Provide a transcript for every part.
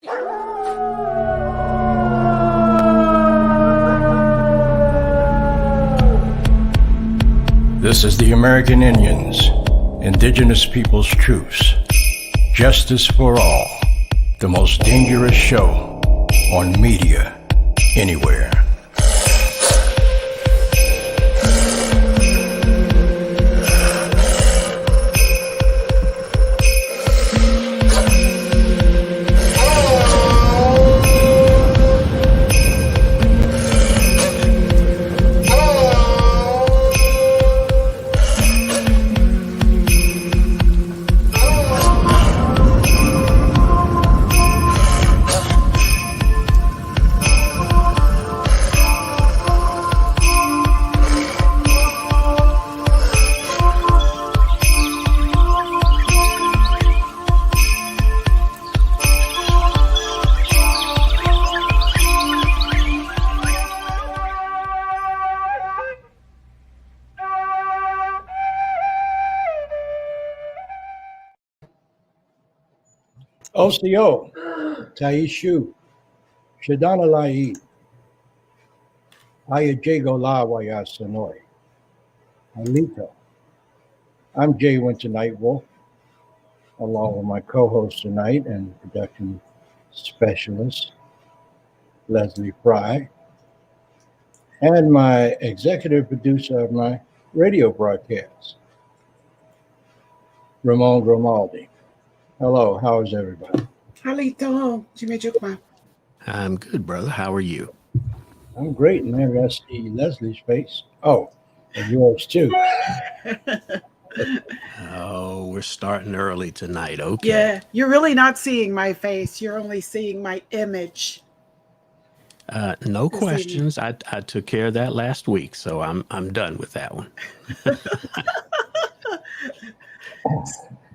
This is the American Indians, Indigenous Peoples' Truths. Justice for all. The most dangerous show on media anywhere. OCO, Taishu, Shadanalai, Ayajagola Waya Sonoy, Alito. I'm Jay Winter Nightwolf, along with my co-host tonight and production specialist, Leslie Fry, and my executive producer of my radio broadcast, Ramon GRIMALDI. Hello, how is everybody? I'm good, brother. How are you? I'm great, and there I see Leslie's face. Oh, and yours too. Oh, we're starting early tonight. Okay. Yeah, you're really not seeing my face. You're only seeing my image. No questions. I took care of that last week, so I'm done with that one.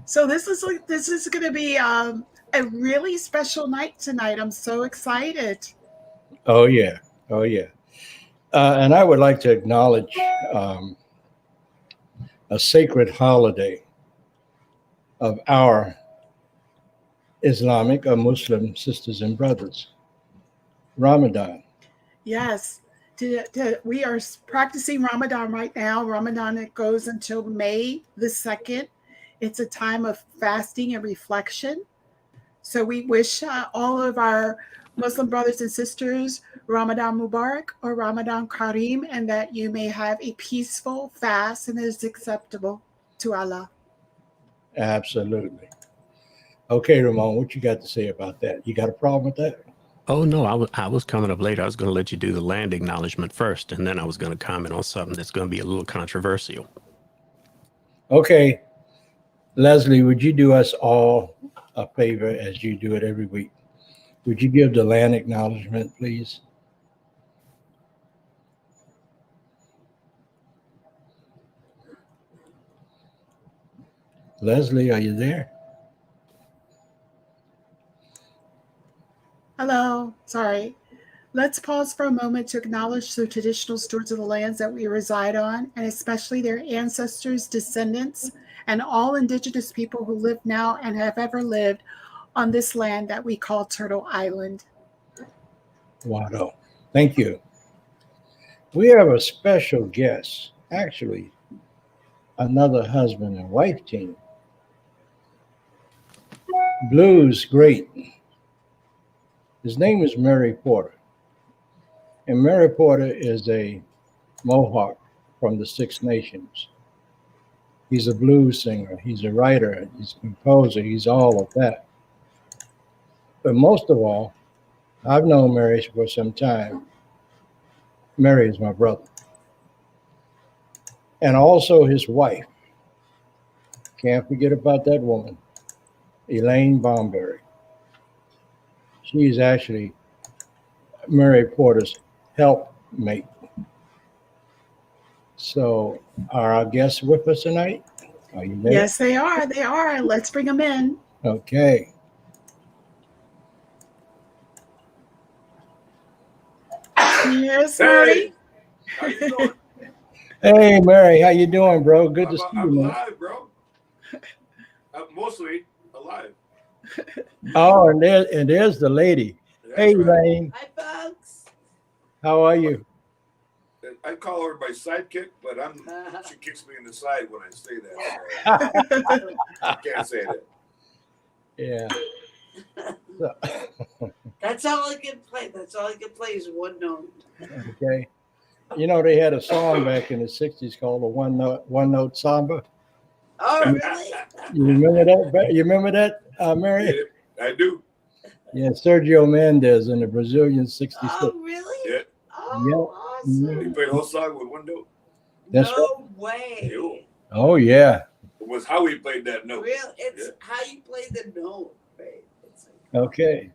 So this is going to be a really special night tonight. I'm so excited. Oh yeah, oh yeah. And I would like to acknowledge a sacred holiday of our Islamic or Muslim sisters and brothers, Ramadan. Yes, we are practicing Ramadan right now. Ramadan, it goes until May the 2nd. It's a time of fasting and reflection. So we wish all of our Muslim brothers and sisters Ramadan Mubarak or Ramadan Kareem, and that you may have a peaceful fast and is acceptable to Allah. Absolutely. Okay, Ramon, what you got to say about that? You got a problem with that? Oh, no, I was coming up later. I was going to let you do the land acknowledgement first, and then I was going to comment on something that's going to be a little controversial. Okay. Leslie, would you do us all a favor as you do it every week? Would you give the land acknowledgement, please? Leslie, are you there? Hello, sorry. Let's pause for a moment to acknowledge the traditional stewards of the lands that we reside on, and especially their ancestors, descendants, and all indigenous people who live now and have ever lived on this land that we call Turtle Island. Wow. Thank you. We have a special guest, actually, another husband and wife team. Blues great. His name is Murray Porter. And Murray Porter is a Mohawk from the Six Nations. He's a blues singer, he's a writer, he's a composer, he's all of that. But most of all, I've known Murray for some time. Murray is my brother. And also his wife. Can't forget about that woman, ELAINE Bomberry. She is actually Murray Porter's helpmate. So are our guests with us tonight? Are you there? Yes, they are. They are. Let's bring them in. Okay. Yes, Murray. How you doing? Hey, Murray, how you doing, bro? Good to see you, I'm man. alive, bro. I'm mostly alive. Oh, and there's the lady. That's Hey, right. Elaine, Hi, folks. how are you? I call her my sidekick, but she kicks me in the side when I say that. So I can't say that. Yeah. So, That's all I can play. That's all I can play is one note. okay. You know, they had a song back in the 60s called the one note samba. Oh, really? You remember that? You remember that, Mary? Yeah, I do. Yeah, Sergio Mendes in the Brazilian 66. Oh, really? Yeah. Oh, Yeah. awesome. You played the whole song with one note. That's No way. Yo. Oh, yeah. It was how he played that note. Real. It's Yeah. how you play the note, right? It's like, Okay.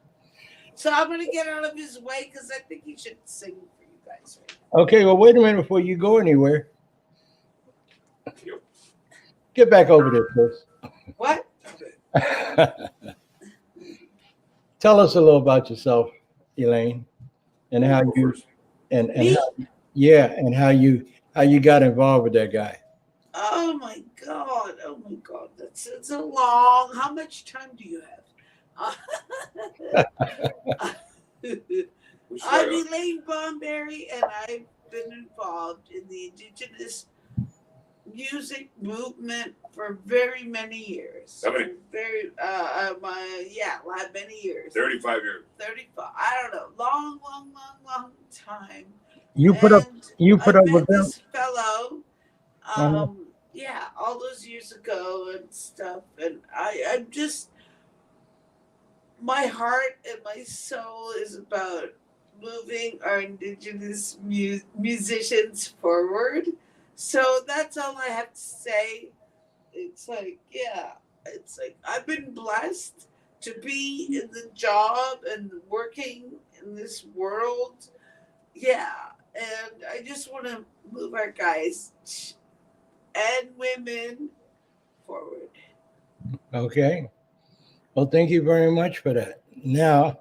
so I'm gonna get out of his way because I think he should sing for you guys. Right? Okay, well, wait a minute before you go anywhere. Yo. Get back over there, Chris. What? Tell us a little about yourself, Elaine, and how you First. and Me? how you got involved with that guy. Oh my God! Oh my God! It's a long. How much time do you have? Which I'm way? Elaine Bomberry, and I've been involved in the indigenous music movement for very many years. How many? Many years. 35 years. 35. I don't know. Long time. You put up I with met them. this fellow. All those years ago and stuff. And I'm just, my heart and my soul is about moving our indigenous musicians forward. So that's all I have to say. It's like, I've been blessed to be in the job and working in this world. Yeah. And I just want to move our guys and women forward. Okay. Well, thank you very much for that. Now,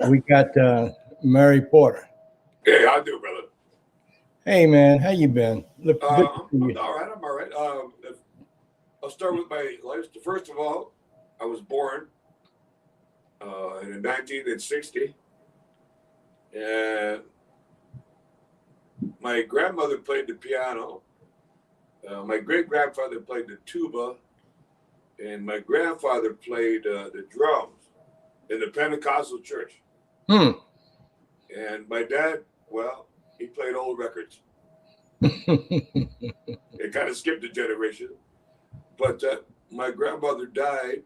we got Mary Porter. Yeah, I do, brother. Hey, man, how you been? Look, I'm all right. I'm all right. I'll start with my life. First of all, I was born in 1960, and my grandmother played the piano. My great grandfather played the tuba, and my grandfather played the drums in the Pentecostal church. And my dad, well, he played old records. It kind of skipped a generation. But my grandmother died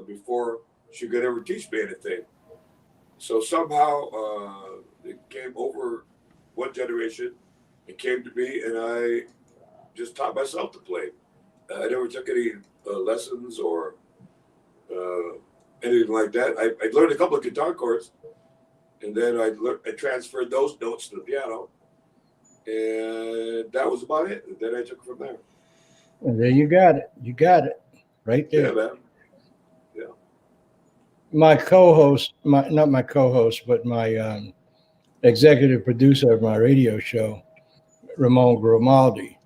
before she could ever teach me anything. So somehow it came over one generation. It came to me, and I just taught myself to play. I never took any lessons or anything like that. I learned a couple of guitar chords, and then I transferred those notes to the piano, and that was about it. And then I took it from there. And there you got it. You got it right there. Yeah, man. Yeah. My co-host, not my co-host, but my executive producer of my radio show, Ramon Grimaldi,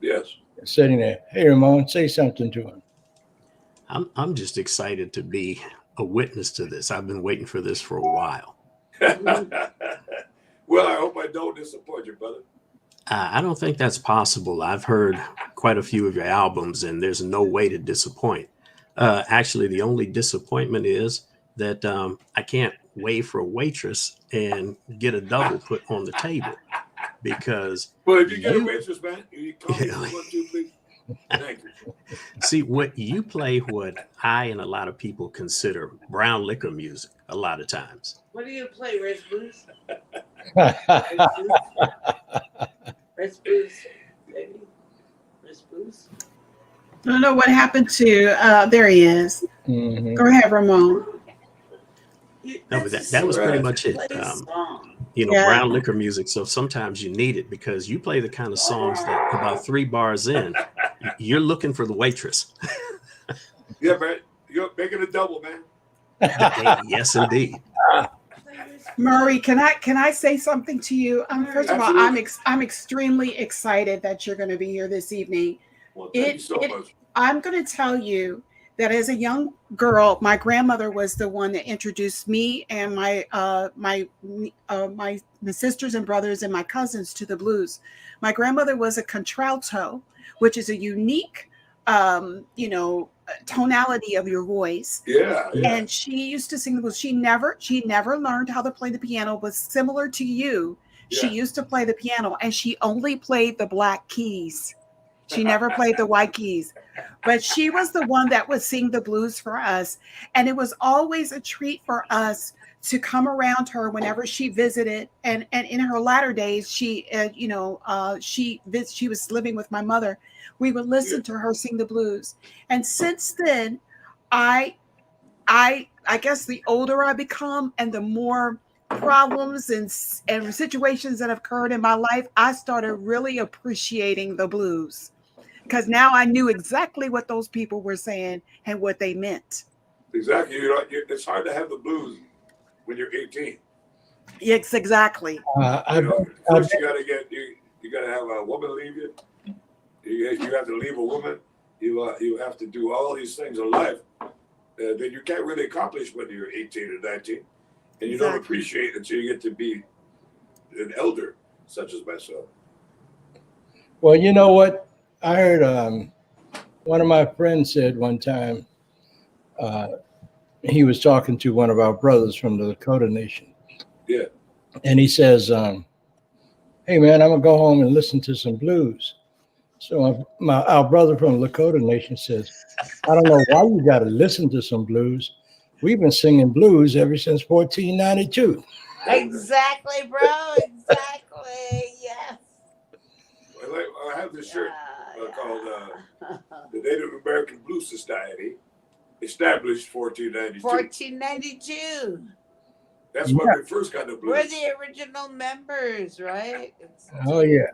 Yes. sitting there. Hey, Ramon, say something to him. I'm just excited to be a witness to this. I've been waiting for this for a while. Well, I hope I don't disappoint you, brother. I don't think that's possible. I've heard quite a few of your albums, and there's no way to disappoint. Actually, the only disappointment is that I can't wave for a waitress and get a double put on the table because. Well, if you get a waitress, man, you call me 1, 2, please. Thank you. See, what you play, what I and a lot of people consider brown liquor music a lot of times. What do you play, Red Blues? Red Blues, baby. Red Blues. I don't know what happened to, there he is. Mhm. Go ahead, Ramon. No, but that was pretty much it. Yeah. Brown liquor music. So sometimes you need it because you play the kind of songs that about 3 bars in, you're looking for the waitress. Yeah, man. You're making a double, man. Yes, indeed. Murray, can I say something to you? First of all, Absolutely. I'm extremely excited that you're going to be here this evening. Well, thank you so much. I'm going to tell you that as a young girl, my grandmother was the one that introduced me and my sisters and brothers and my cousins to the blues. My grandmother was a contralto, which is a unique, tonality of your voice. Yeah, yeah. And she used to sing the blues. She never learned how to play the piano, but similar to you, she used to play the piano, and she only played the black keys. She never played the white keys, but she was the one that would sing the blues for us. And it was always a treat for us to come around her whenever she visited. And in her latter days, she was living with my mother. We would listen to her sing the blues. And since then, I guess the older I become and the more problems and situations that have occurred in my life, I started really appreciating the blues, because now I knew exactly what those people were saying and what they meant. Exactly. It's hard to have the blues when you're 18. Yes, exactly. First, you gotta have a woman leave you. You have to leave a woman. You have to do all these things in life that you can't really accomplish when you're 18 or 19, and you don't appreciate it until you get to be an elder, such as myself. Well, you know what? I heard one of my friends said one time, he was talking to one of our brothers from the Lakota Nation. Yeah. And he says, hey, man, I'm going to go home and listen to some blues. So our brother from the Lakota Nation says, I don't know why you got to listen to some blues. We've been singing blues ever since 1492. Exactly, bro. Exactly. Yes. I have this shirt called the Native American Blues Society, established 1492. 1492. That's when we first got the blues. We're the original members, right? Oh, yeah.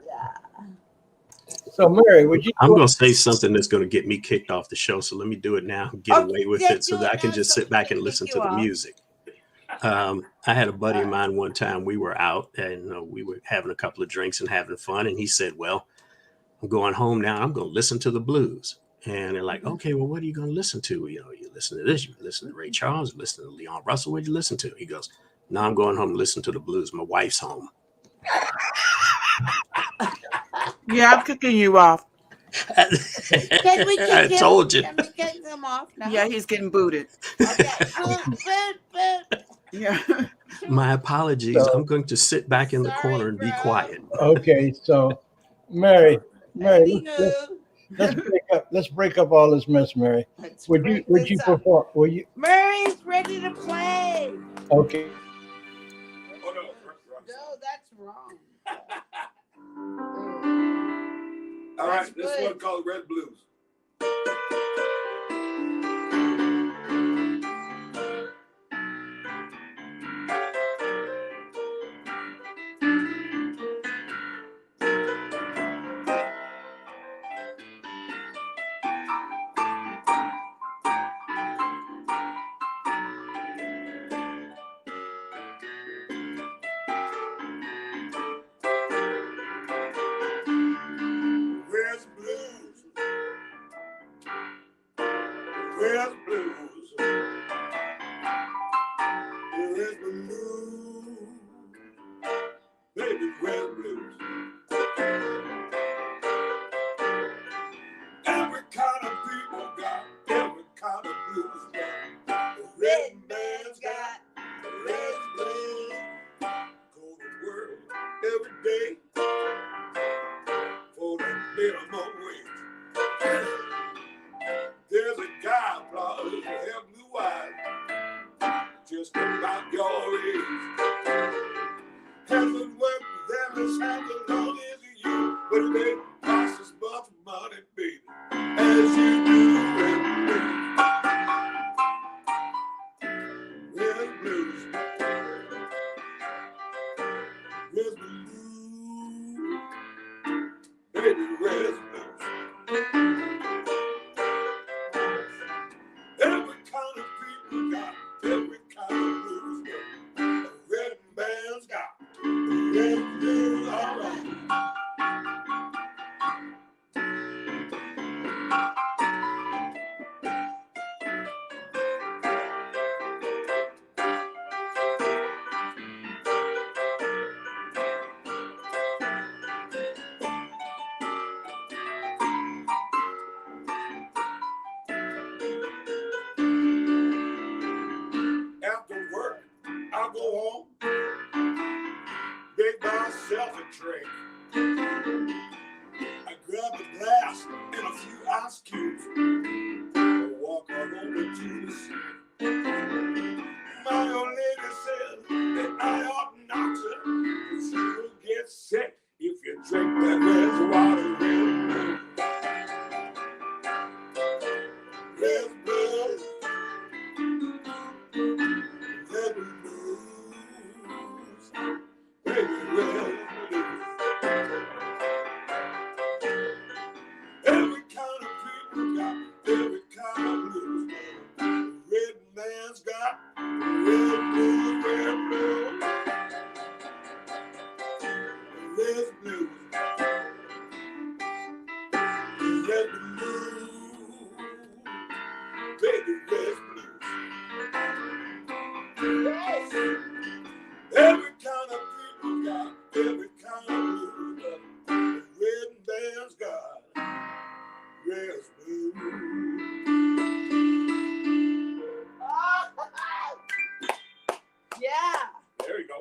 So, Mary, would you? I'm going to say something that's going to get me kicked off the show. So let me do it now, get away with it so that I can just sit back and listen to the music. I had a buddy of mine one time. We were out and we were having a couple of drinks and having fun. And he said, well, I'm going home now. I'm going to listen to the blues. And they're like, okay, well, what are you going to listen to? You listen to this, you listen to Ray Charles, you listen to Leon Russell. What'd you listen to? He goes, no, I'm going home to listen to the blues. My wife's home. Yeah, I'm kicking you off. Can we kick I him? told you. Can we kick him off now? Yeah, he's getting booted. Okay. Boot. Yeah. My apologies. I'm going to sit back in the corner and be quiet. Okay, so Mary, let's break up all this mess, Mary. Would you perform? Will you? Mary's ready to play. Okay. Oh, no. No, that's wrong. All right, That's this good. one called Red Blues. Red blues. Red blues. Baby, red blues. Every kind of people got every kind of blues. The red man's got the red blues. Go to work every day for the minimum wage. There's a guy applaud who have blue eyes, just about your age. Hasn't worked them as half as long as you, but they cost as much money, baby, as you do every day. Red blues, red blues, baby, red blues. Every kind of people got every kind of blues. A red man's got red blues, all right. myself a drink. I grabbed a glass and a few ice cubes. I walk on over to the sea. My old lady said that I ought not to, 'cause you'll get sick if you drink that red water. Red blood, red blues, baby, red blues. Every kind of people got every kind of blues. Red man's got red blues, red blues, red blues, red blues, baby, red blues. Every kind of people got every kind of blues. Red man's got red blues. Yeah. There you go.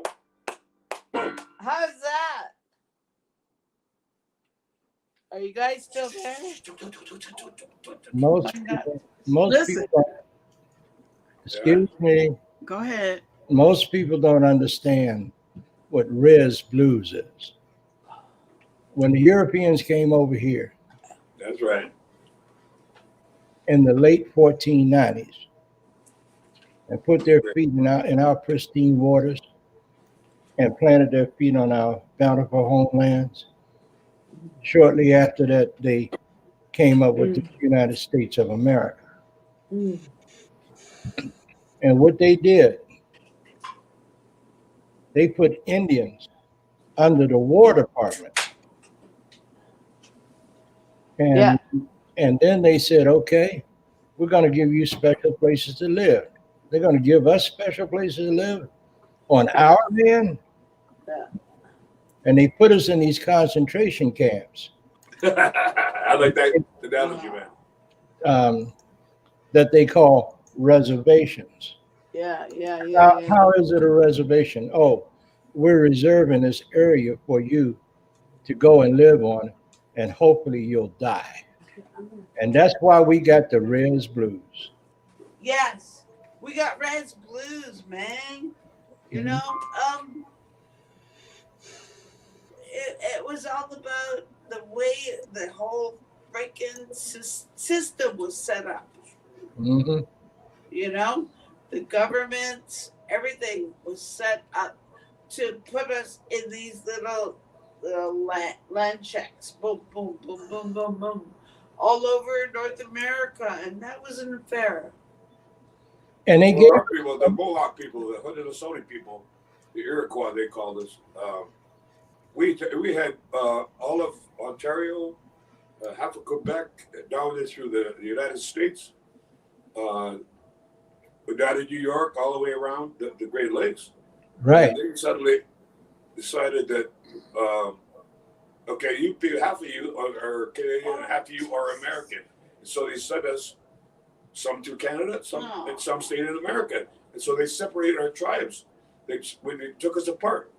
How's that? Are you guys still there? Most Listen. people, excuse me, Go ahead. most people don't understand what Riz blues is. When the Europeans came over here That's right. in the late 1490s and put their feet in our pristine waters and planted their feet on our bountiful homelands, shortly after that, they came up with the United States of America. And what they did, they put Indians under the War Department. And, and then they said, okay, we're going to give you special places to live. They're going to give us special places to live on our land. Yeah. And they put us in these concentration camps. I like that analogy, man. That they call reservations. Yeah. How is it a reservation? Oh, we're reserving this area for you to go and live on, and hopefully you'll die. And that's why we got the Riz blues. Yes, we got Red's blues, man. You know, it was all about the way the whole freaking system was set up. Mm-hmm. You know, the government, everything was set up to put us in these little land checks. Boom, boom, boom, boom, boom, boom. All over North America. And that wasn't fair. And they Well, our people, the Mohawk people, the Haudenosaunee people, the Iroquois, they called us. We had all of Ontario, half of Quebec, down there through the United States, down in New York, all the way around the Great Lakes. right. And they suddenly decided that, okay, you people, half of you are Canadian, and half of you are American. And so they sent us some to Canada, and some stayed in America. And so they separated our tribes. When they took us apart.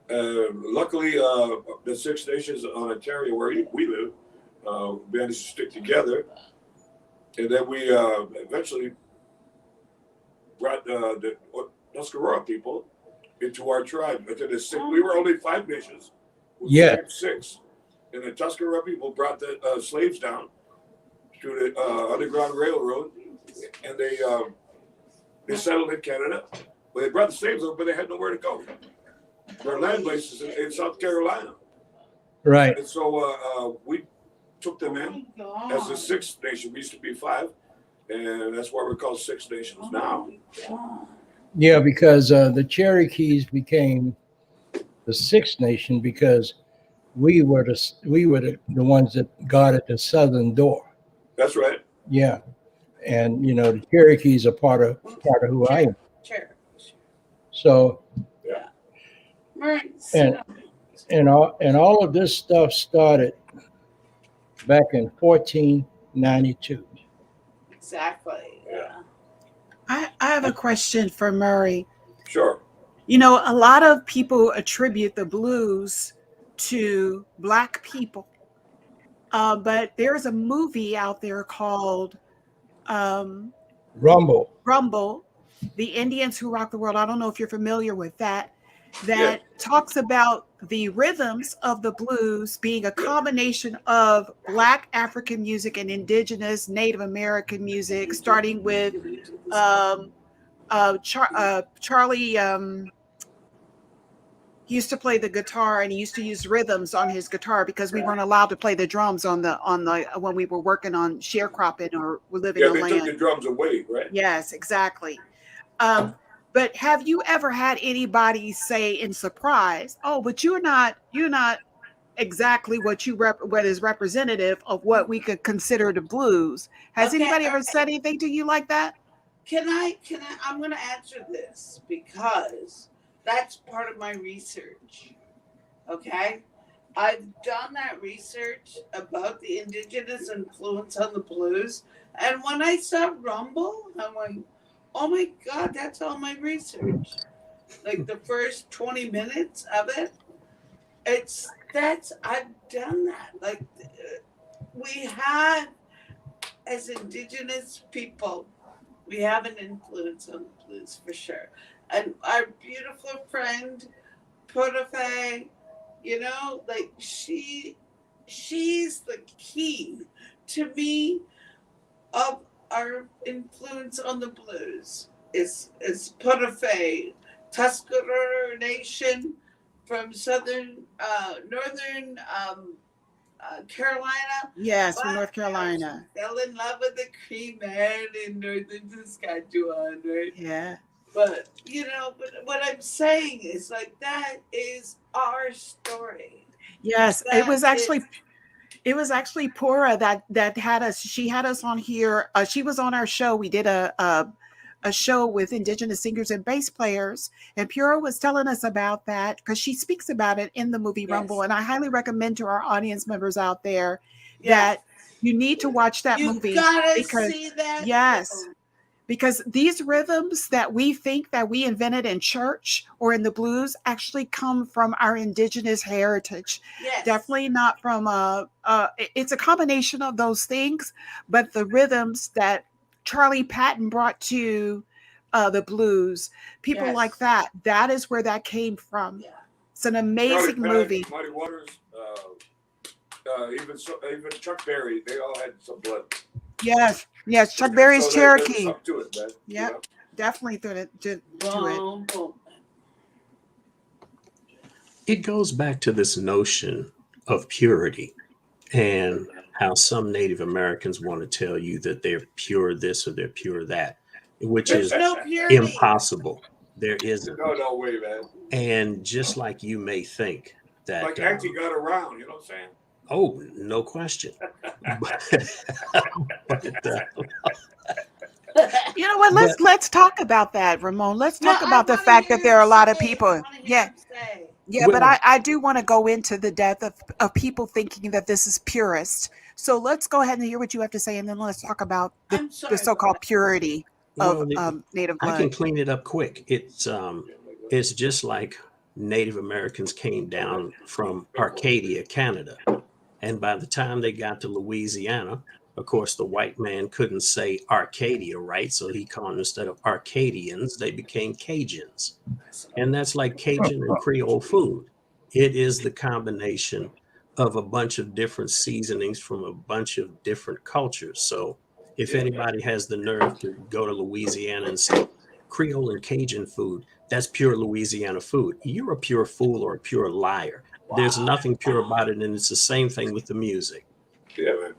Luckily, the Six Nations on Ontario, where we live, managed to stick together. And then we eventually brought the Tuscarora people into our tribe. But we were only 5 nations. We became 6. And the Tuscarora people brought the slaves down through the Underground Railroad, and they settled in Canada. Well, they brought the slaves over, but they had nowhere to go. Their land bases in South Carolina. Right. And so we took them in as the 6th nation. We used to be 5, and that's why we're called 6 Nations now. Yeah, because the Cherokees became the 6th nation because we were the ones that guarded the southern door. That's right. Yeah, and you know the Cherokees are part of who I am. So, and all of this stuff started back in 1492. Exactly. Yeah. I have a question for Murray. Sure. You know, a lot of people attribute the blues to Black people, but there's a movie out there called um, Rumble. Rumble, The Indians Who Rock the World. I don't know if you're familiar with that. Yes. That talks about the rhythms of the blues being a combination of Black African music and indigenous Native American music, starting with um, Charlie. He used to play the guitar, and he used to use rhythms on his guitar because we weren't allowed to play the drums on the when we were working on sharecropping or we're living Yeah, on they land. took the drums away, right? Yes, exactly. But have you ever had anybody say in surprise, "Oh, but you're not exactly what is representative of what we could consider the blues"? Has Okay, anybody ever said anything to you like that? Can I, I'm going to answer this because that's part of my research. Okay. I've done that research about the indigenous influence on the blues. And when I saw Rumble, I'm like, oh my God, that's all my research. Like the first 20 minutes of it, I've done that. Like we have, as indigenous people, we have an influence on the blues for sure. And our beautiful friend, Portafe, you know, like she's the key to me of our influence on the blues is Portafe, Tuscarora Nation from northern Carolina. Yes, from But North Carolina. fell in love with the Cree man in northern Saskatchewan, right? Yeah. But you know, but what I'm saying is like that is our story. Yes, That it was actually Pura that had us. She had us on here. She was on our show. We did a show with indigenous singers and bass players, and Pura was telling us about that because she speaks about it in the movie Rumble. Yes. And I highly recommend to our audience members out there Yes. that you need to watch that You movie gotta because see that. yes, film. because these rhythms that we think that we invented in church or in the blues actually come from our indigenous heritage. Yes. Definitely not from it's a combination of those things, but the rhythms that Charlie Patton brought to the blues, people Yes. like that is where that came from. Yeah. It's an Charlie amazing Patton, movie. Muddy Waters, even Chuck Berry, they all had some blood. Yes, Chuck Berry's There's Cherokee. something to it, man. Yep. You know? Definitely to it. Boom, boom. It goes back to this notion of purity and how some Native Americans want to tell you that they're pure this or they're pure that, which There's is no purity. impossible. There isn't. No way, man. And just like you may think that, Like Auntie got around, you know what I'm saying? oh, no question. but, You know what? Let's talk about that, Ramon. Let's talk No, about I the wanna fact hear that there are a lot of him say it. people. I wanna hear Yeah, him say. yeah, but Well- I do want to go into the depth of people thinking that this is purist. So let's go ahead and hear what you have to say, and then let's talk about I'm the sorry. so-called purity of well, native I blood. can clean it up quick. It's just like Native Americans came down from Arcadia, Canada. And by the time they got to Louisiana, of course, the white man couldn't say Arcadia, right? So he called, instead of Arcadians, they became Cajuns. And that's like Cajun and Creole food. It is the combination of a bunch of different seasonings from a bunch of different cultures. So if anybody has the nerve to go to Louisiana and say Creole and Cajun food, that's pure Louisiana food. You're a pure fool or a pure liar. There's nothing pure about it, and it's the same thing with the music. Yeah, man.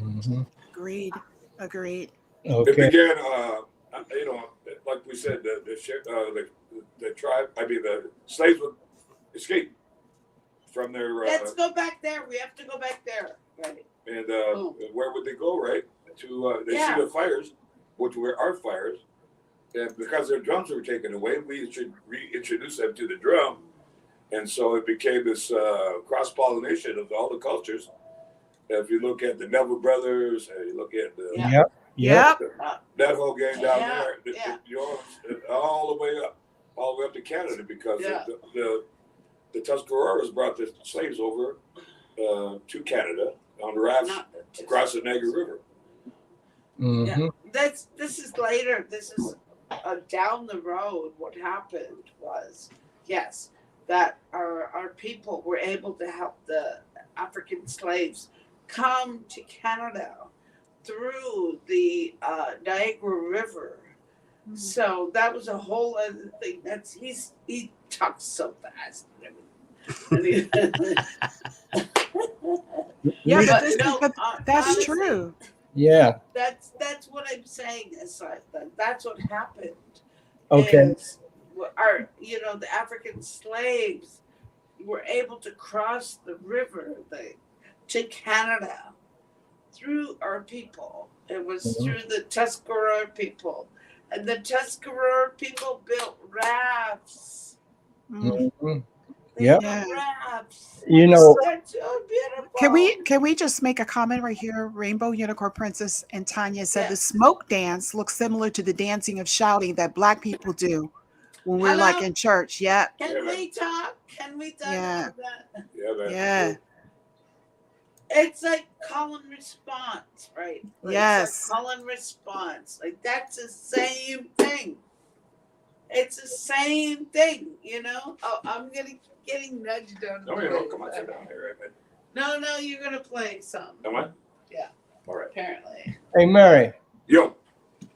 Mm-hmm. Agreed. It Okay. began, you know, like we said, the tribe, the slaves would escape from their, Let's go back there. We have to go back there. Right. and where would they go, right? To they see the fires, which were our fires, and because their drums were taken away, we should reintroduce them to the drum, and so it became this cross pollination of all the cultures. If you look at the Neville Brothers, and you look at the Yep. that whole gang down Yeah, there, yeah. all the way up. all the way up to Canada because Yeah. the Tuscaroras brought the slaves over to Canada on rafts across the Niagara River. Mhm. This is later. This is down the road. What happened was, yes, that our people were able to help the African slaves come to Canada through the Niagara River. So that was a whole other thing. He talks so fast. Yeah, We- but, no, that's honestly, true. yeah. That's what I'm saying. Is that's what happened. Okay. Is the African slaves were able to cross the river to Canada through our people. It was Mhm. through the Tuscarora people, and the Tuscarora people built rafts. Mm. Mhm. They Yep. built rafts. You know, That's so beautiful. Can we just make a comment right here? Rainbow Unicorn Princess and Tanya said Yeah. the smoke dance looks similar to the dancing of shouting that Black people do when we're like Hello? in church. Yeah. Can we talk? Can we talk Yeah. about that? Yeah, man. Yeah. It's like call and response, right? Yes. It's like call and response. Like that's the same thing. It's the same thing, you know? Oh, I'm getting nudged down. No, you don't. Come on, sit down here, right, man. No, you're gonna play some. Am I? Yeah. All right. Apparently. hey Mary, Yo.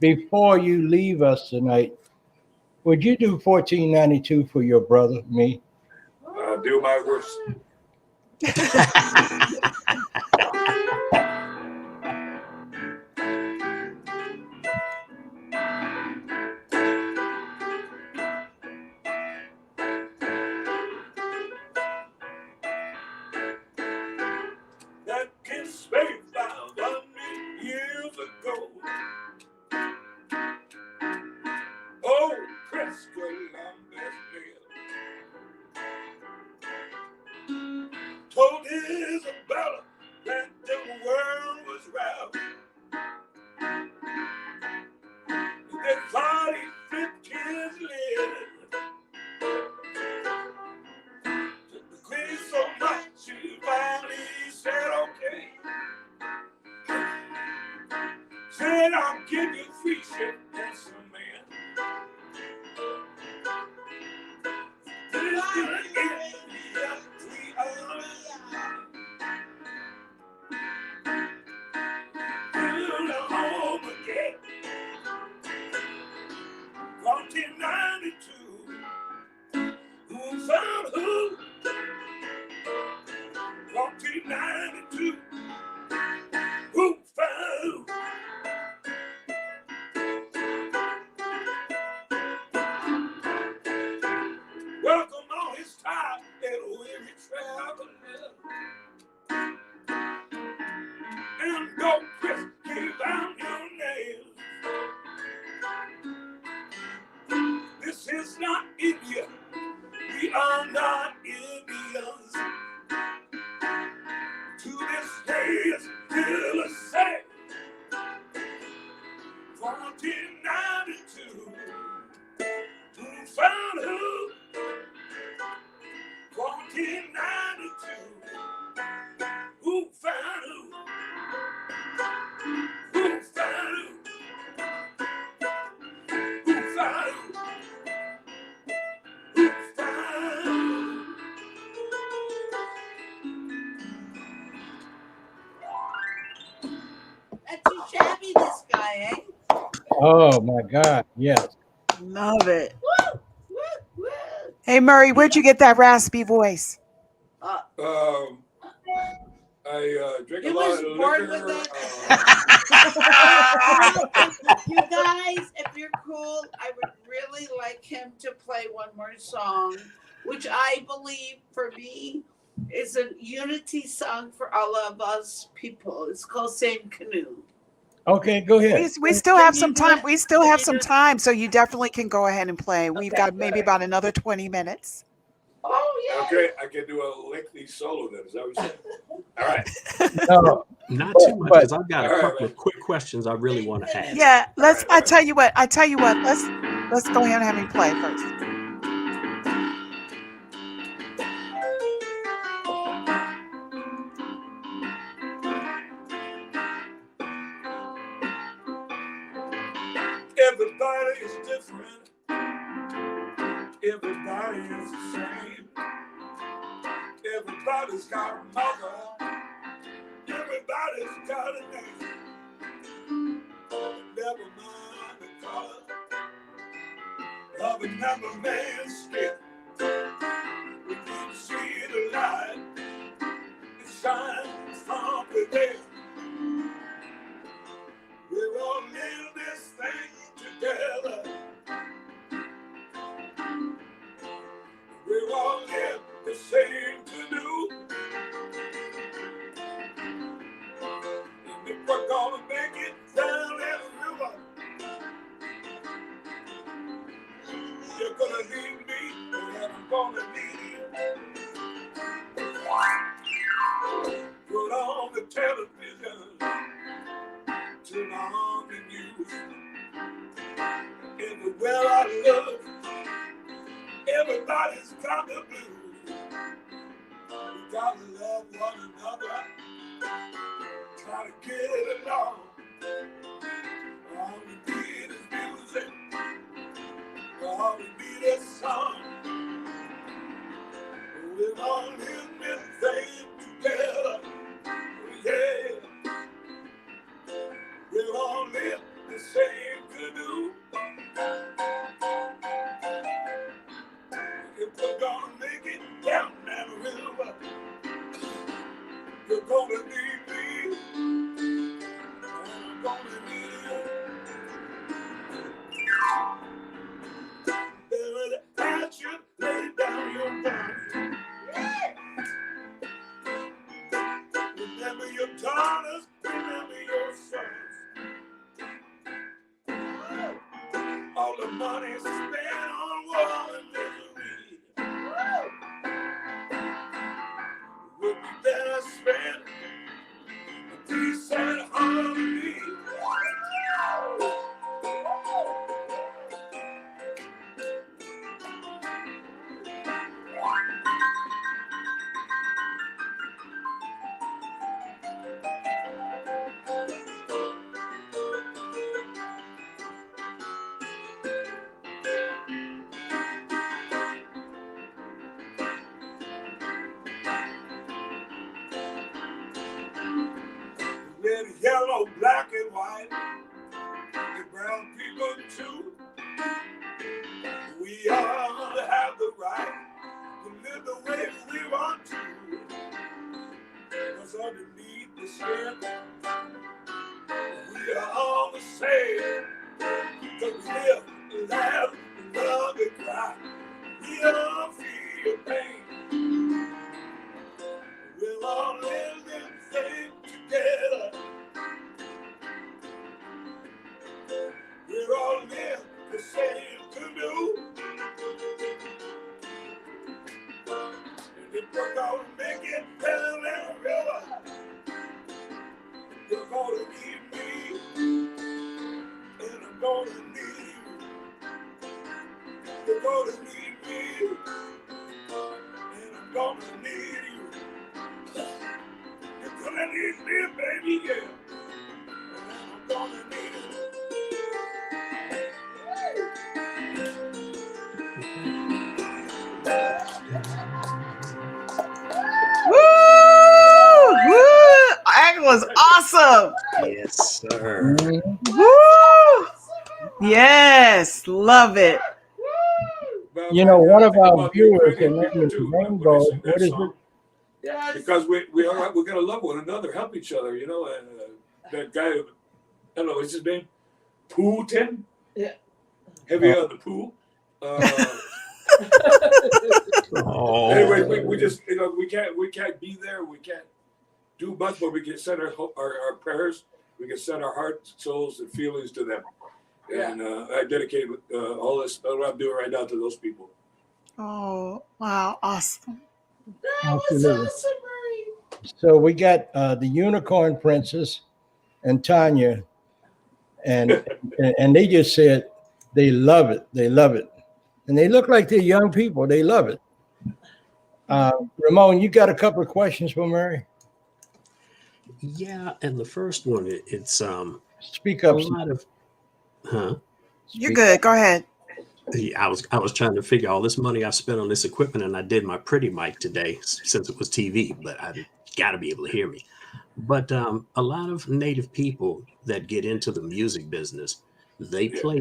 before you leave us tonight, would you do 1492 for your brother, me? Do my worst. That kiss made 500 years ago. Oh, Prescott, I'm told Isabella that the world was round. They thought he fit his living. The queen so much she finally said okay. Said I'll give you free shit, handsome man. This is India, we are. Build a home again. 1492. Who found who? 1492. Who found who? Welcome on his time and weary traveler. And go Chris, give out your name. This is not India. We are not Indians. To this day, it's still the same. 1492. Who found who? 1492. Who found who? Who found who? Who found who? Who found who? That's too shabby, this guy, eh? Oh my God, yes. Love it. Woo! Woo! Woo! Hey Murray, where'd you get that raspy voice? I drink He a lot was of born liquor. with You guys, if you're cool, I would really like him to play one more song, which I believe for me is a unity song for all of us people. It's called Same Canoe. Okay, go ahead. We still have Can some you do time. it? We still Can have you some do it? time, so you definitely can go ahead and play. We've Okay. got maybe about another 20 minutes. Oh, yeah. Okay, I can do a lengthy solo then. Is that what you're saying? All right. No, Not too much, because I've got a All right, couple man. of quick questions I really want to ask. Yeah, let's. All right. I tell you what. Let's go ahead and have him play first. Everybody is different. Everybody is the same. Everybody's got a mother. Everybody's got a name. Never mind the color of another man's skin. We can see the light that shines from within. We're all in this thing together. We're all in the same canoe. And if we're gonna make it down that river, you're gonna need me, and I'm gonna need you. Put on the television, turn on the news. Everywhere I look, everybody's got the blues. We gotta love one another, try to get along. All we need is music, all we need is song. We're all in this thing together, yeah. We're all in the same canoe. If we're gonna make it down that river, you're gonna need me, and I'm gonna need you. Baby, I should lay down your body. Remember your daughters, remember your sons. All the money spent on war and misery would be better spent on peace and harmony. Red, yellow, black and white, and brown people too. We all have the right to live the way we want to. Because underneath the skin, we are all the same. Because we live, laugh, love, and cry. We all feel pain. We're all in this thing together. We're all in the same canoe. And if we're gonna make it down that river, you're gonna need me, and I'm gonna need you. You're gonna need me, and I'm gonna need you. You're gonna need me, baby, yeah. And I'm gonna need you. Woo! Woo! That was awesome. Yes, sir. Woo! Yes, love it. You know, one of our viewers, her name is Rainbow. What is it? Yes. Because we're gonna love one another, help each other, you know. And that guy, I don't know, what's his name? Putin? Yeah. Heavy on the poo. Oh. Anyway, we just, you know, we can't be there. We can't do much, but we can send our prayers. We can send our hearts, souls, and feelings to them. And I dedicate all this, what I'm doing right now, to those people. Oh, wow. Awesome. Absolutely. So we got the Unicorn Princess and Tanya, and they just said they love it. They love it. And they look like they're young people. They love it. Ramon, you got a couple of questions for Mary? Yeah, and the first one, it's Speak up. a lot of, huh? You're good. Go ahead. Yeah, I was trying to figure all this money I spent on this equipment, and I did my pretty mic today since it was TV, but I got to be able to hear me. But a lot of native people that get into the music business, they Yeah. play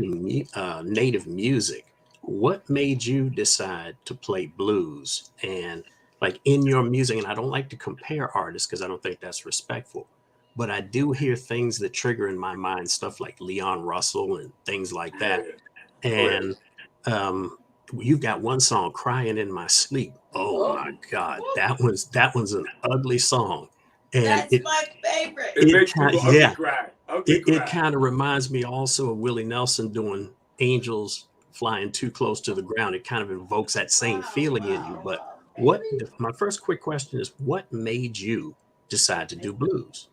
native music. What made you decide to play blues? And like in your music, and I don't like to compare artists because I don't think that's respectful, but I do hear things that trigger in my mind stuff like Leon Russell and things like Yeah. that. Oh, yeah. And you've got one song, "Crying in My Sleep." Oh my God, that one's an ugly song, and That's my favorite. It makes people ugly yeah, cry. Ugly it cry. kind of reminds me also of Willie Nelson doing "Angels Flying Too Close to the Ground." It kind of invokes that same feeling in you. But my first quick question is, what made you decide to do blues?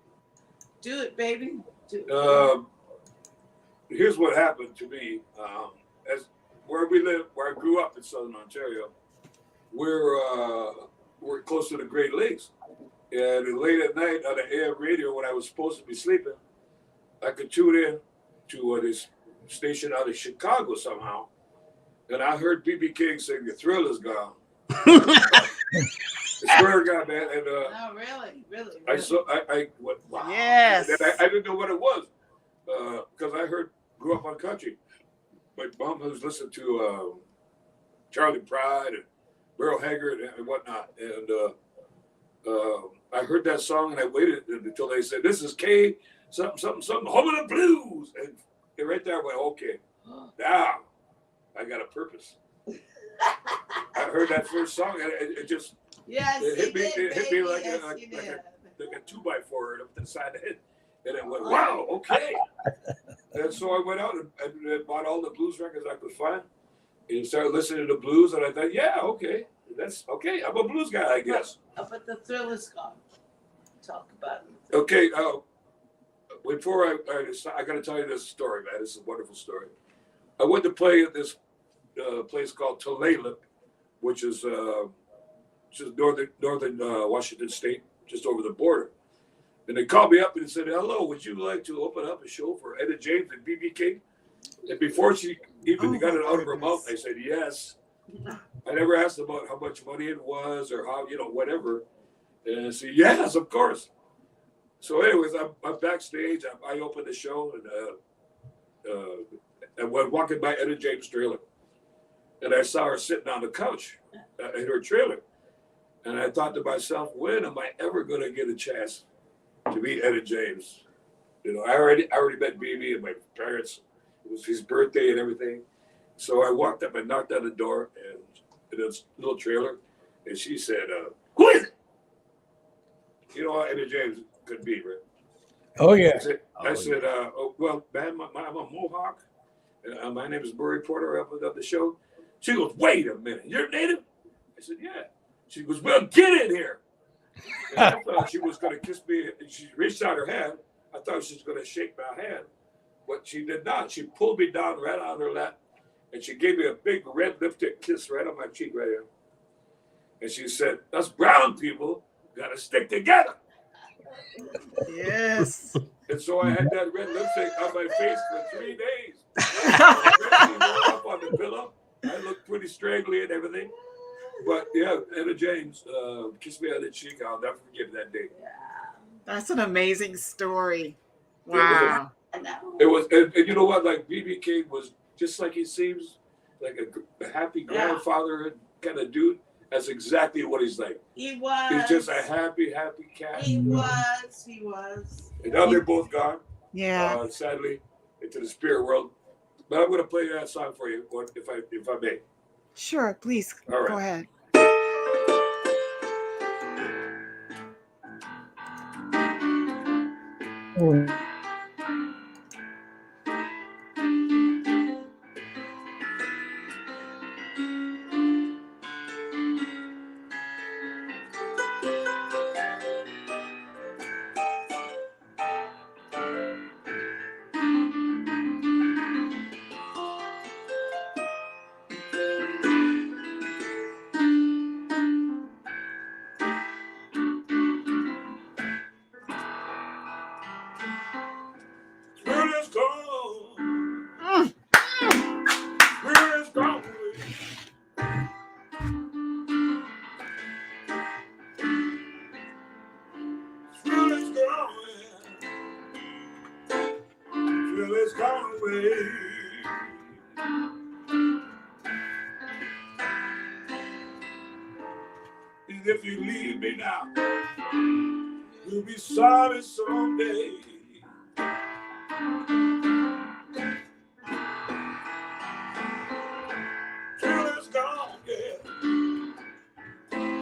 Do it, baby. Do it. Here's what happened to me. As where we live, where I grew up in Southern Ontario, we're close to the Great Lakes. And late at night on the AM radio, when I was supposed to be sleeping, I could tune in to this station out of Chicago somehow, and I heard B.B. King sing "The Thrill Is Gone." I swear to God, man. And Oh, really? I saw, I went, wow. Yes. And I didn't know what it was because I grew up on country. My mom was listening to Charlie Pride and Merle Haggard and whatnot, and I heard that song and I waited until they said, "This is K something home of the blues," and right there I went, okay, now I got a purpose. I heard that first song and it just hit me like a 2x4 up the side of the head, and it went, wow, okay. And so I went out and bought all the blues records I could find and started listening to blues, and I thought, yeah, okay, that's okay. I'm a blues guy, I guess. But the thrill is gone. Talk about it. Okay, before I got to tell you this story, man. This is a wonderful story. I went to play at this place called Tulalip, which is just northern Washington State, just over the border. And they called me up and said, "Hello, would you like to open up a show for Etta James and B.B. King?" And before she even got it out of her mouth, I said yes. I never asked about how much money it was or how, whatever. And I said, yes, of course. So anyways, I'm backstage. I opened the show and went walking by Etta James' trailer. And I saw her sitting on the couch in her trailer. And I thought to myself, when am I ever going to get a chance to meet Etta James? I already met BB and my parents. It was his birthday and everything. So I walked up and knocked on the door and in this little trailer. And she said, "Who is it?" You know how Etta James could be, right? Oh, yeah. I said, well, man, I'm a Mohawk. My name is Murray Porter. I opened up the show. She goes, "Wait a minute, you're native?" I said, "Yeah." She goes, "Well, get in here." And I thought she was going to kiss me. She reached out her hand. I thought she was going to shake my hand, but she did not. She pulled me down right on her lap, and she gave me a big red lipstick kiss right on my cheek right here. And she said, "Us brown people got to stick together." Yes. And so I had that red lipstick on my face for 3 days. I woke up on the pillow. I looked pretty straggly and everything. But yeah, Etta James kissed me on the cheek. I'll never forget that day. That's an amazing story. Yeah, Wow. it was, and you know what? Like B.B. King was just like he seems, like a happy grandfather kind of dude. That's exactly what he's like. He was. He's just a happy cat. He was. And now they're both gone. Yeah. Sadly, into the spirit world. But I'm going to play that song for you, if I may. Sure, please. All right. Go ahead. Oh, till it's gone away. And if you leave me now, you'll be sorry someday. Till it's gone, yeah,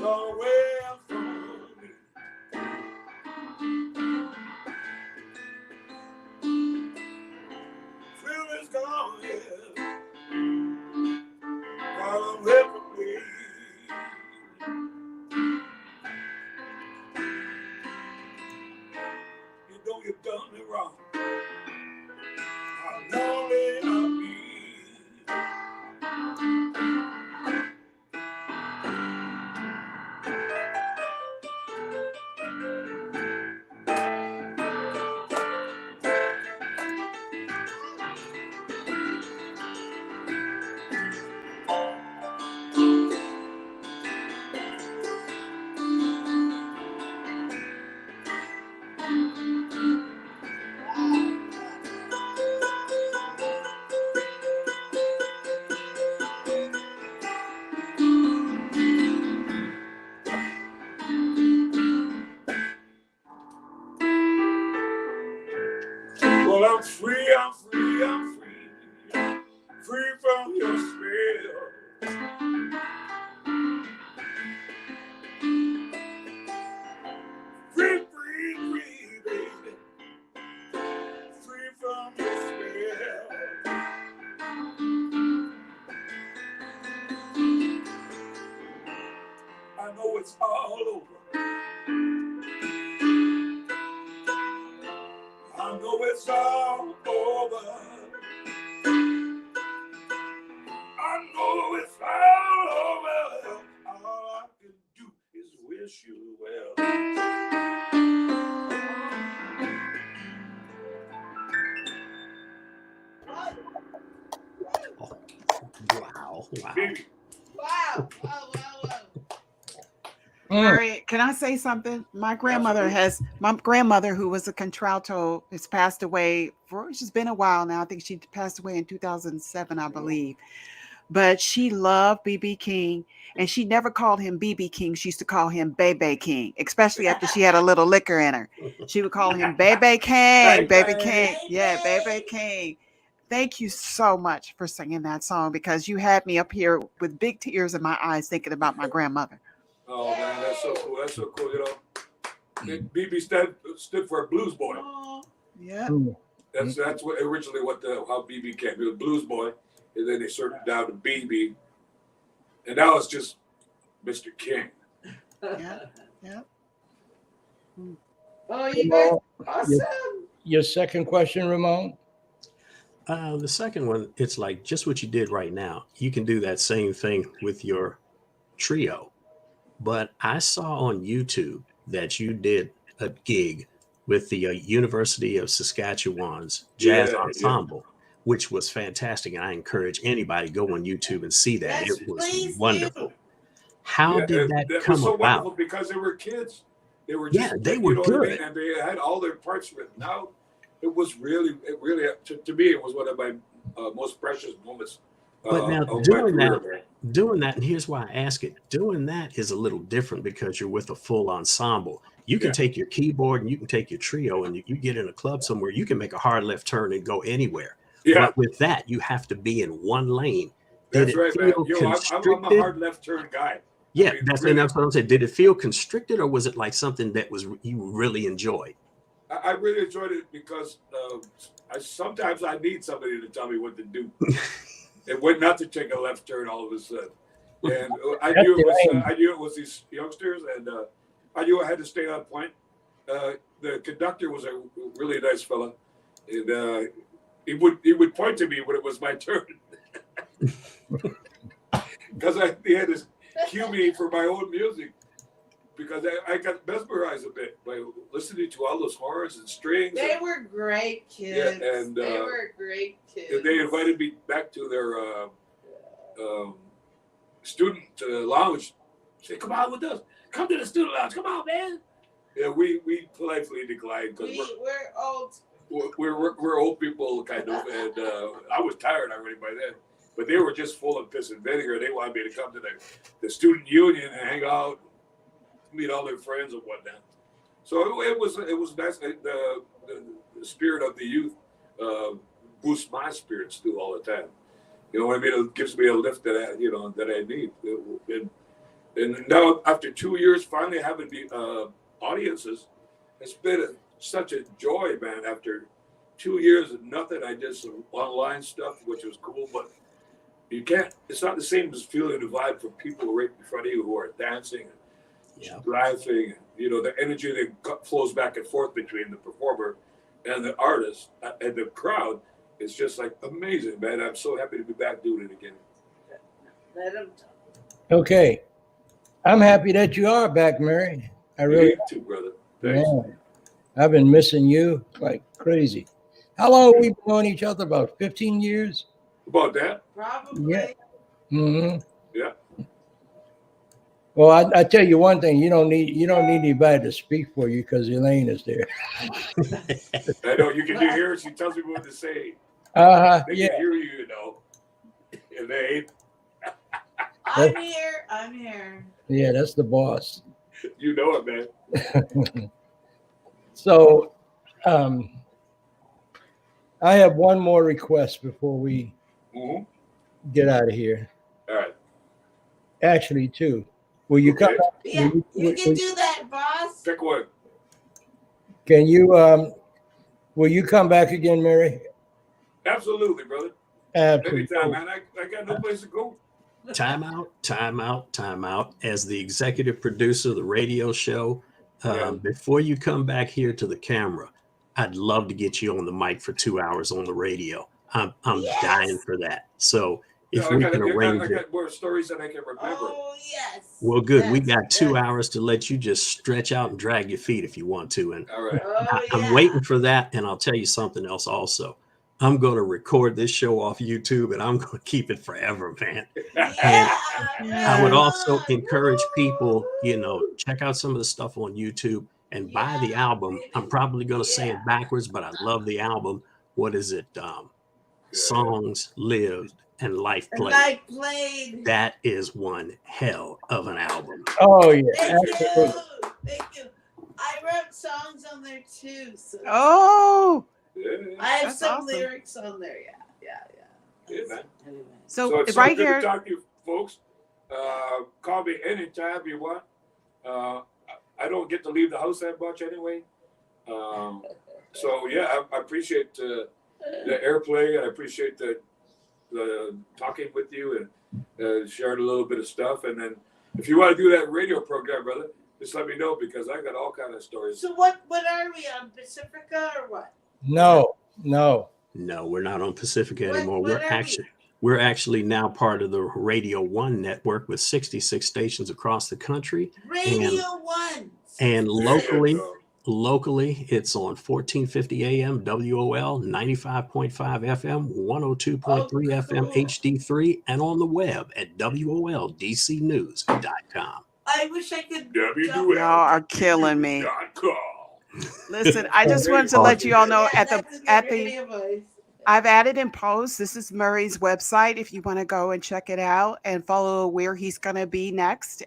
gone away from me. Till it's gone, yeah, gone away from me. You know you've done me wrong. I'm lonely, I'll be. Well, I'm free, I'm free, I'm free, free from your spell. Free, free, free, baby, free from your spell. I know it's all over. I know it's all over. I know it's all over. All I can do is wish you well. Wow. Wow. Baby, Wow. Wow. Wow. Wow. All right, can I say something? My grandmother, who was a contralto, has passed away she's been a while now. I think she passed away in 2007, I believe. But she loved B.B. King, and she never called him B.B. King. She used to call him Bebe King, especially after she had a little liquor in her. She would call him Bebe King, Baby King. Yeah, Bebe King. Thank you so much for singing that song, because you had me up here with big tears in my eyes thinking about my grandmother. oh man, that's so cool. That's so cool. You know, BB stood for Blues Boy. Yeah. That's what originally how BB came. He was Blues Boy, and then they sorted it down to BB, and that was just Mr. King. Yeah. Yeah. Oh, you guys, awesome. Your second question, Ramon? The second one, it's like just what you did right now. You can do that same thing with your trio. But I saw on YouTube that you did a gig with the University of Saskatchewan's Jazz Ensemble, which was fantastic. And I encourage anybody to go on YouTube and see that. Yes, it was please wonderful. do. How did that come was so about? wonderful because they were kids. They were just, they were know good. What I mean? And they had all their parts written out. It was really, to me, it was one of my most precious moments. But now doing that, and here's why I ask it, doing that is a little different because you're with a full ensemble. You can take your keyboard and you can take your trio, and you get in a club somewhere, you can make a hard left turn and go anywhere. Yeah. But with that, you have to be in one lane. That's right, man. I'm a hard left turn guy. Yeah, I mean, that's what I'm saying. Did it feel constricted, or was it like something that you really enjoyed? I really enjoyed it because sometimes I need somebody to tell me what to do. It went not to take a left turn all of a sudden, and I knew it was these youngsters, and I knew I had to stay on point. The conductor was a really nice fella, and he would point to me when it was my turn, because he had to cue me for my own music, because I got mesmerized a bit by listening to all those horns and strings. They were great kids. Yeah, and they were great kids. And they invited me back to their student lounge. Say, come on with us. Come to the student lounge. Come on, man. Yeah, we politely declined because we're old. we're old people kind of, and I was tired already by then. But they were just full of piss and vinegar. They wanted me to come to the student union and hang out, meet all their friends and whatnot. So it was nice. The spirit of the youth boosts my spirits too all the time. You know what I mean? It gives me a lift that I need. And now after 2 years, finally having the audiences, it's been such a joy, man. After 2 years of nothing, I did some online stuff, which was cool, but you can't. It's not the same as feeling the vibe from people right in front of you who are dancing, and laughing. You know, the energy that flows back and forth between the performer and the artist and the crowd is just like amazing, man. I'm so happy to be back doing it again. Let him talk. Okay. I'm happy that you are back, Mary. I really You too, brother. Thanks. am. I've been missing you like crazy. How long have we been knowing each other? About 15 years? About that? Probably. Yeah. Mm-hmm. Yeah. Well, I tell you one thing, you don't need anybody to speak for you because Elaine is there. I know you can hear her. She tells me what to say. Uh-huh. They Yeah. can hear you, And they, I'm here. I'm here. Yeah, that's the boss. you know it, man. So I have one more request before we Mm-hmm. get out of here. All right. Actually, two. Will you come? Yeah, you can will- do that, boss. Pick one. Can you will you come back again, Mary? Absolutely, brother. Absolutely. Anytime, man. I got no place to go. Time out. As the executive producer of the radio show, before you come back here to the camera, I'd love to get you on the mic for 2 hours on the radio. I'm Yes. dying for that. So if I we got can arrange it, more stories than I can remember. Oh, yes. well, good. We Yes, got 2 yes. hours to let you just stretch out and drag your feet if you want to. And All right. Oh, I'm yeah. waiting for that. And I'll tell you something else also. I'm going to record this show off YouTube and I'm going to keep it forever, man. Yeah, I would also man. encourage people, Woo! check out some of the stuff on YouTube and buy the album. I'm probably going to say it backwards, but I love the album. What is it? Songs Lived and Life And Played. I played. That is one hell of an album. Oh yeah, Thank you. absolutely. Thank you. I wrote songs on there too. So Oh, Yeah. I have That's some awesome. lyrics on there. Yeah. Yeah, man. Anyway. so it's right so good here. to talk to you folks. Call me anytime you want. I don't get to leave the house that much anyway. So yeah, I appreciate the airplay. I appreciate the talking with you and sharing a little bit of stuff. And then if you want to do that radio program, brother, just let me know because I got all kind of stories. So what are we on, Pacifica or what? No. No, we're not on Pacifica What- anymore. what are we? We're actually now part of the Radio One network with 66 stations across the country. Radio One. And There you go. locally, it's on 1450 AM WOL, 95.5 FM, 102.3 FM cool. HD3, and on the web at WOLDCnews.com. I wish I could. WWL. Y'all are killing me. .com. Listen, I just wanted to let you all know at the I've added in post. This is Murray's website. If you want to go and check it out and follow where he's going to be next,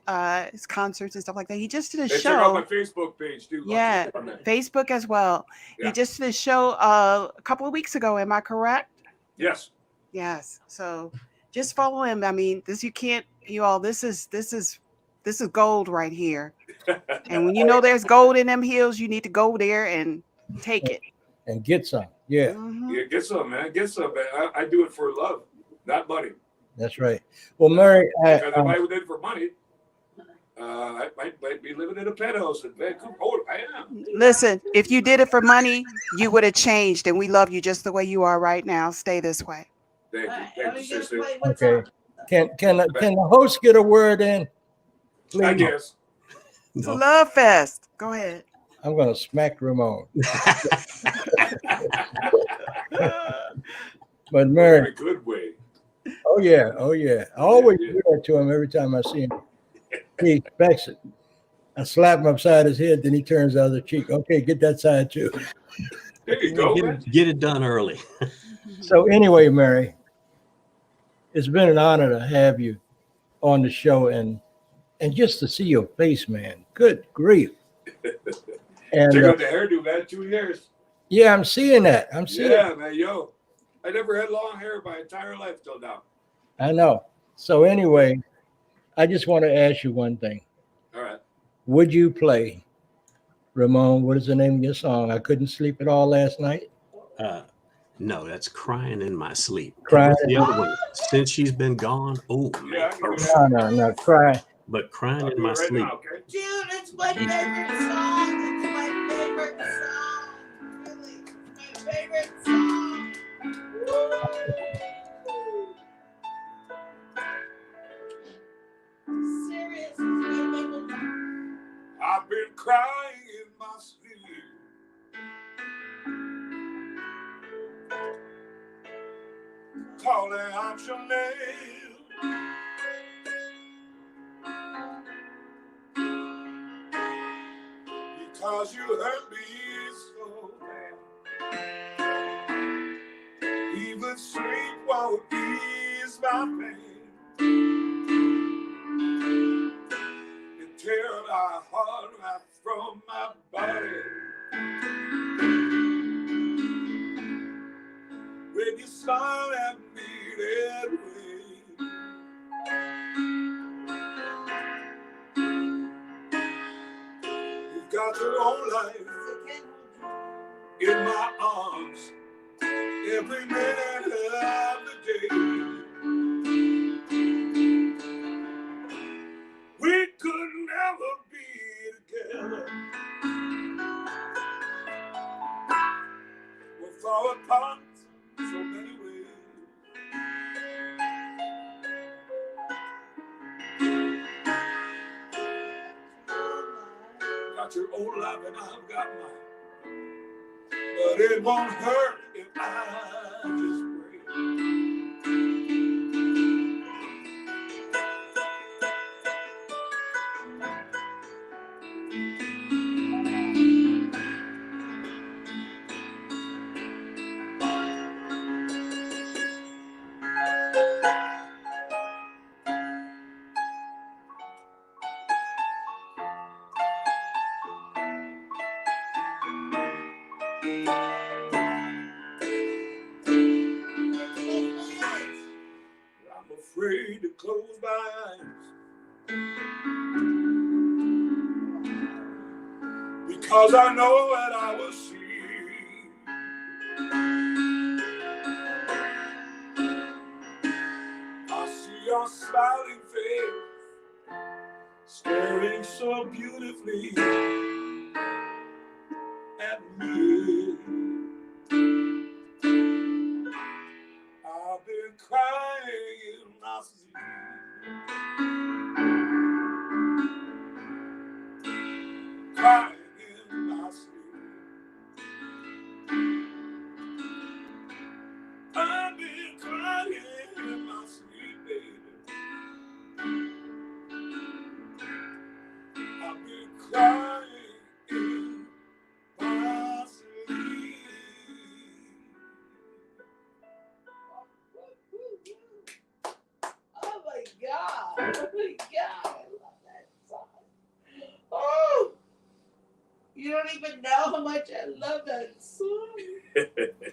his concerts and stuff like that. He just did a And check out my show, Facebook page too. Yeah. On that. Facebook as well. Yeah. He just did a show a couple of weeks ago. Am I correct? Yes. Yes. So just follow him. I mean, this you can't. You all. This is gold right here. And when you know there's gold in them hills, you need to go there and take it. And get some. Yeah, Mhm. Yeah, get some, man. Get some, man. I do it for love, not money. that's right. Well, Mary, Because if I did it for money, I might be living in a penthouse in Vancouver. Oh, I am. Listen, if you did it for money, you would have changed, and we love you just the way you are right now. Stay this way. Thank you. Thank you, sister. okay. Can the host get a word in? I Please. guess. It's a love fest. Go ahead. I'm gonna smack Ramon. But In Mary, a good way. oh yeah. I always do that to him every time I see him. He expects it. I slap him upside his head, then he turns the other cheek. Okay, get that side too. There you go, man. Get it done early. So anyway, Mary, it's been an honor to have you on the show and just to see your face, man. Good grief. And Check out the hairdo, man. 2 years. yeah, I'm seeing that. I'm seeing. Yeah, man. Yo, I never had long hair my entire life till now. I know. So anyway, I just want to ask you one thing. All right. Would you play Ramon? What is the name of your song? I couldn't sleep at all last night. No, that's Crying in My Sleep. Crying. What's the other one? Since She's Been Gone. Oh, Yeah, man. I can do that. No, cry. But Crying I'll in do My it right Sleep. now, okay? Dude, it's my favorite song. It's my favorite song. Really, it's my favorite song. Woo! Serious, it's my favorite song. I've been crying in my sleep. Calling out your name. Because you hurt me so bad. Even sleep won't ease my pain. It tears my heart right from my body. When you smile at me that way. You've got your own life in my arms every minute of the day. We could never be together. We're far apart so many ways. Got your own life and I've got mine. But it won't hurt if I just pray. I'm afraid to close my eyes because I know what I will see. I see your smiling face staring so beautifully at me. I've been crying in my sleep. Crying in my sleep. I've been crying in my sleep, baby. I've been crying in my sleep. Oh my God. Oh my God. I love that song. Oh, you don't even know how much I love that song.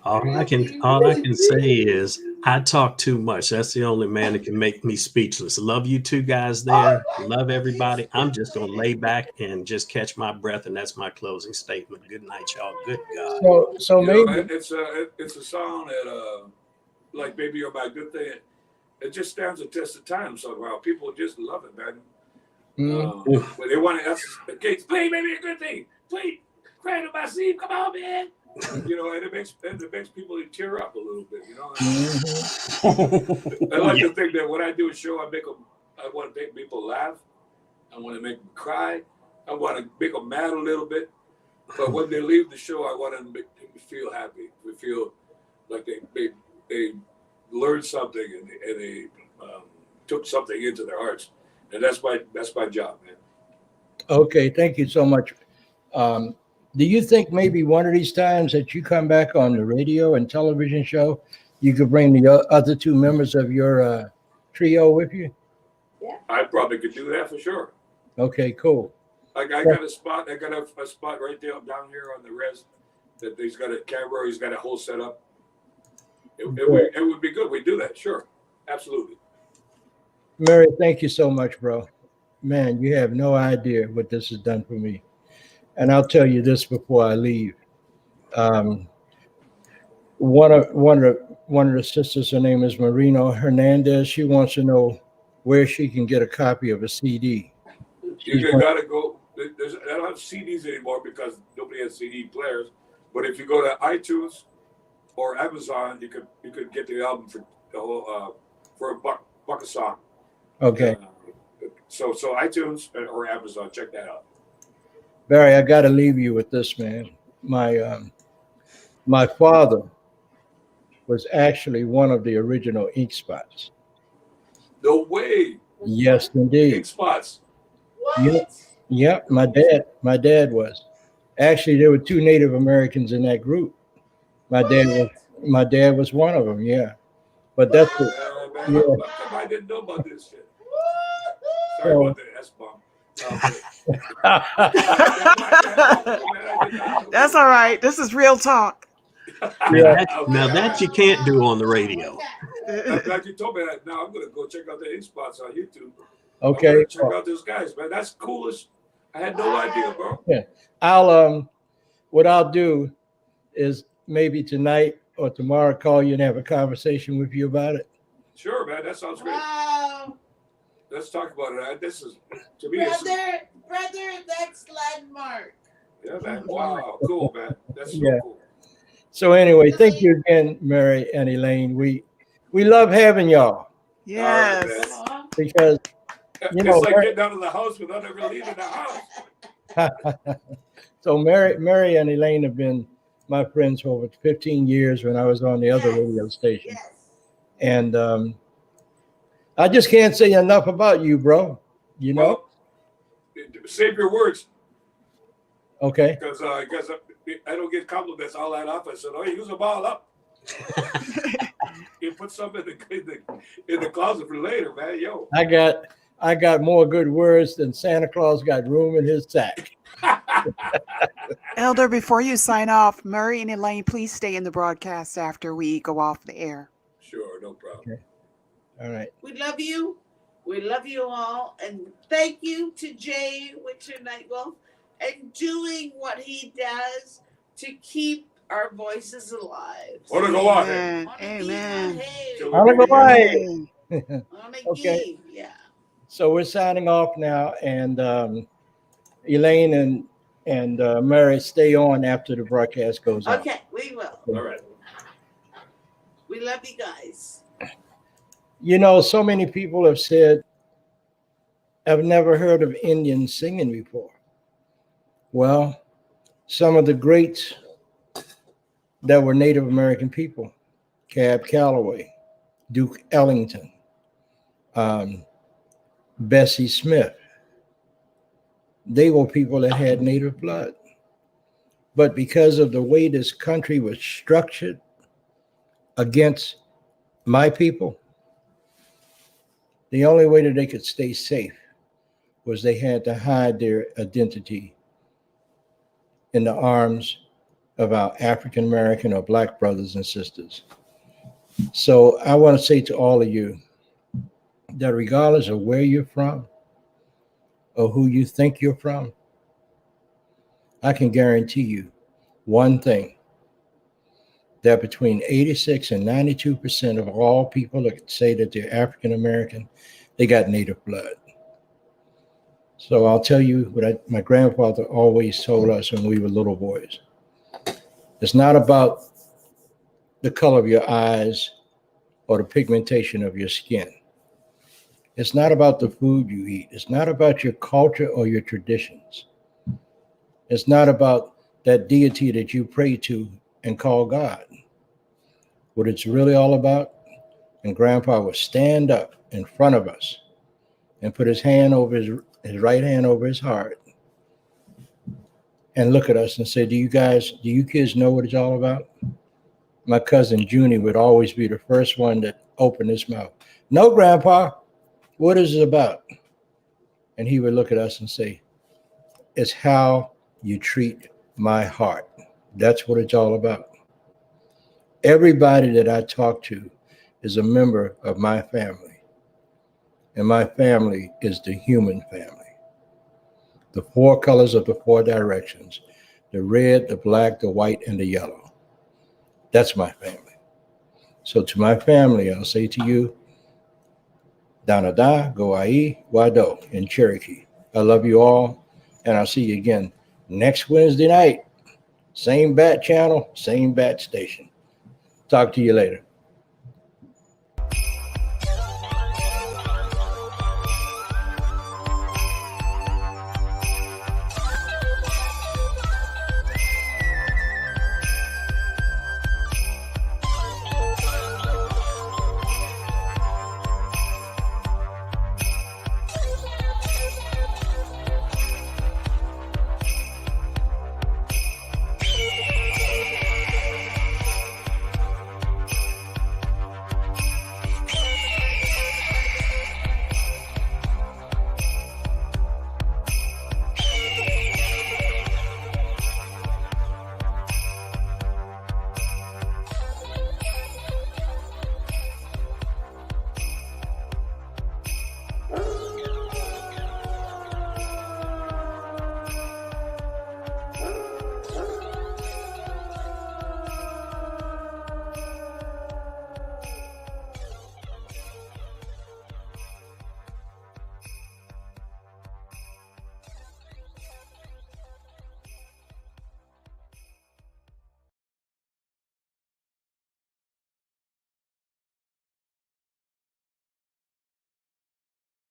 All I can say is I talk too much. That's the only man that can make me speechless. Love you two guys there. Love everybody. I'm just gonna lay back and just catch my breath, and that's my closing statement. Good night, y'all. Good God. So You know, maybe it's a song that like Baby You're My Good Thing. It just stands the test of time somehow. People just love it, man. But they want to ask the kids, play Baby You're a Good Thing. Play Crying in My Sleep. Come on, man. You know, and it makes people tear up a little bit, you know. I like to think that when I do a show, I want to make people laugh. I want to make them cry. I want to make them mad a little bit. But when they leave the show, I want to make them feel happy. We feel like they learned something and they took something into their hearts, and that's my job, man. okay, thank you so much. Do you think maybe one of these times that you come back on the radio and television show, you could bring the other two members of your trio with you? I probably could do that for sure. Okay, cool. I got a spot. I got a spot right there down here on the res that he's got a camera. He's got a whole setup. It would be good. We do that, sure, absolutely. Mary, thank you so much, bro. Man, you have no idea what this has done for me. And I'll tell you this before I leave. One of the sisters, her name is Marino Hernandez. She wants to know where she can get a copy of a CD. You gotta go. I don't have CDs anymore because nobody has CD players. But if you go to iTunes or Amazon, you could get the album for the whole for $1 a song. Okay. So iTunes or Amazon, check that out. Barry, I got to leave you with this, man. My father was actually one of the original ink spots. No way. Yes, indeed. Ink spots. What? Yep, my dad was. Actually, there were two Native Americans in that group. My dad was one of them, yeah. But that's what, Man, I didn't know about this shit. Sorry about the S-bomb. That's all right. This is real talk. Now that you can't do on the radio. I'm glad you told me that. Now I'm gonna go check out the ink spots on YouTube. okay. Check out those guys, man. That's coolest. I had no idea, bro. Yeah. What I'll do is maybe tonight or tomorrow call you and have a conversation with you about it. Sure, man. That sounds great. Wow. Let's talk about it. This is, to me, Brother, that's landmark. yeah, man. Wow, cool, man. That's so cool. So anyway, thank you again, Mary and Elaine. We love having y'all. Yes. Right, because it's like getting out of the house without ever leaving the house. So Mary and Elaine have been my friends for over 15 years when I was on the other radio station. Yes. And I just can't say enough about you, bro. You know? Well, save your words. Okay. Because I don't get compliments all that often. So no, use them all up. You put some in the closet for later, man. Yo. I got more good words than Santa Claus got room in his sack. Elder, before you sign off, Murray and Elaine, please stay in the broadcast after we go off the air. Sure, no problem. Okay. All right. We love you. We love you all. And thank you to Jay Winter Nightwolf and doing what he does to keep our voices alive. Want to go on? Amen. Okay. Yeah. So we're signing off now, and Elaine and Mary, stay on after the broadcast goes on. Okay, we will. All right. We love you guys. You know, so many people have said, I've never heard of Indians singing before. Well, some of the greats that were Native American people, Cab Calloway, Duke Ellington, Bessie Smith, they were people that had Native blood. But because of the way this country was structured against my people, the only way that they could stay safe was they had to hide their identity in the arms of our African American or Black brothers and sisters. So I want to say to all of you that regardless of where you're from or who you think you're from, I can guarantee you one thing, that between 86 and 92% of all people that say that they're African American, they got Native blood. So I'll tell you what my grandfather always told us when we were little boys. It's not about the color of your eyes or the pigmentation of your skin. It's not about the food you eat. It's not about your culture or your traditions. It's not about that deity that you pray to and call God. What it's really all about, and Grandpa would stand up in front of us and put his hand over his right hand over his heart and look at us and say, do you kids know what it's all about? My cousin Junie would always be the first one that opened his mouth. No, Grandpa, what is it about? And he would look at us and say, it's how you treat my heart. That's what it's all about. Everybody that I talk to is a member of my family. And my family is the human family. The 4 colors of the 4 directions, the red, the black, the white, and the yellow. That's my family. So to my family, I'll say to you, Danada, Goai, Wado in Cherokee. I love you all, and I'll see you again next Wednesday night. Same bat channel, same bat station. Talk to you later.